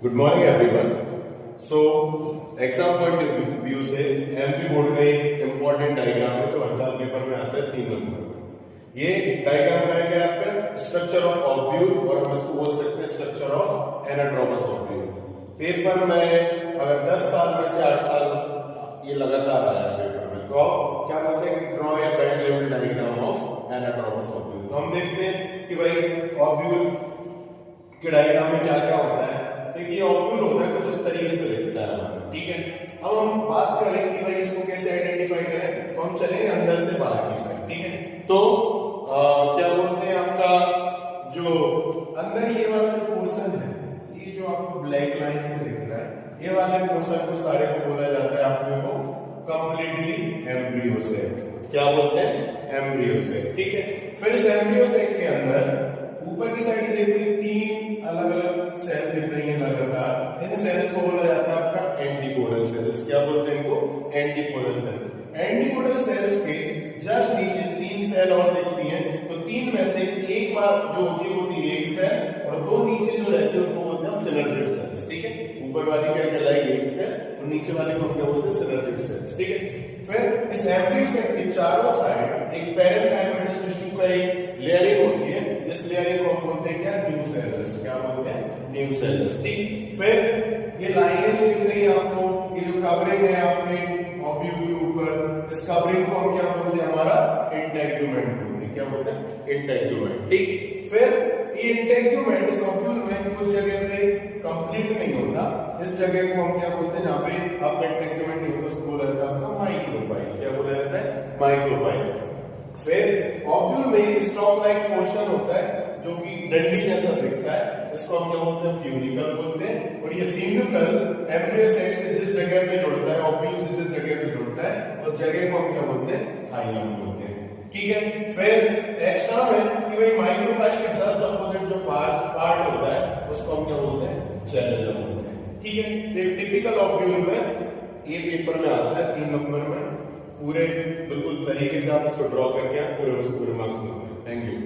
Good morning everyone. So exam point of view से MP board का एक important diagram है जो हर साल पेपर में आता है 3 नंबर में। ये डायग्राम का है आपका स्ट्रक्चर ऑफ ऑब्यूल और हम इसको बोल सकते हैं स्ट्रक्चर ऑफ एनाट्रोमस ऑब्यूल। पेपर में अगर 10 साल में से 8 साल ये लगातार आया है पेपर में, तो आप क्या बोलते हैं कि ड्रॉ या bed level diagram of एनाट्रोमस ovule. तो हम देखते हैं कि भाई ऑब्यूल के डायग्राम में क्या क्या होता है। तो ये ऑब्यूल होता है कुछ इस तरीके से दिखता है हमारा, ठीक है। अब हम बात करें कि भाई इसको कैसे आइडेंटिफाई करें, तो हम चलेंगे अंदर से बाहर की साइड, ठीक है। तो क्या बोलते हैं आपका जो अंदर ये वाला जो पोर्शन है, ये जो आपको ब्लैक लाइन से दिख रहा है, ये वाले पोर्शन को सारे को बोला जाता है आपने को कंप्लीटली एम्ब्रियो सेक। क्या बोलते हैं? एम्ब्रियो सेक, ठीक है। फिर इस एम्ब्रियो सेक के अंदर ऊपर की साइड देखिए 3 अलग अलग सेल दिख रही है लगातार। इन सेल्स को बोला जाता है आपका एंटीपोडल सेल्स। क्या बोलते हैं इनको? Antipodal cell. एंटीपोडल सेल्स के जस्ट नीचे 3 सेल और दिखती हैं। तो 3 में से एक बार जो होती है वो होती है एक सेल, और 2 नीचे जो रहती है उनको बोलते हैं सिनर्जिड सेल्स, ठीक है। ऊपर वाली क्या कहलाएगी? एक सेल, और नीचे वाली को क्या बोलते हैं? सिनर्जिड सेल्स, ठीक है। फिर इस एम्ब्रियो सेक के चारों साइड एक पैरेन्काइमेटस टिश्यू का एक लेयरिंग होती है। इस लेयरिंग को हम बोलते हैं क्या? न्यूसेलस। क्या बोलते हैं? न्यूसेलस, ठीक। फिर ये लाइनें जो दिख रही है आपको, ये जो कवरिंग है आपके ऑब्यूल के ऊपर, इस कवरिंग को हम क्या बोलते हैं? हमारा इंटेग्यूमेंट बोलते हैं। क्या बोलते हैं? इंटेग्यूमेंट, ठीक। फिर ये इंटेग्यूमेंट इस ऑब्यूल में कुछ जगह पे कंप्लीट नहीं होता। इस जगह को हम क्या बोलते हैं? जहां पे आपका इंटेग्यूमेंट नहीं होता उसको बोला जाता है आपका माइक्रोपाइल। क्या बोला जाता है? माइक्रोपाइल। फिर ऑब्यूल में एक स्टॉक लाइक पोर्शन होता है जो कि डंडी जैसा दिखता है, इसको हम क्या बोलते हैं? फ्यूनिकल बोलते हैं। और ये फ्यूनिकल एम्ब्रियो सेक से जिस जगह पे जुड़ता है, ऑब्यूल से जिस जगह पे जुड़ता है, उस जगह को हम क्या बोलते हैं? हाइलम बोलते हैं, ठीक है। फिर एक्स्ट्रा में कि भाई माइक्रोपाइल के जस्ट अपोजिट जो पार्ट होता है उसको हम क्या बोलते हैं? चैलेंजर बोलते हैं, ठीक है। टिपिकल ऑब्यूल में ये पेपर में आता है 3 नंबर में। पूरे बिल्कुल तरीके से आप इसको ड्रॉ करके आप पूरे मार्क्स मिलते हैं। Thank you.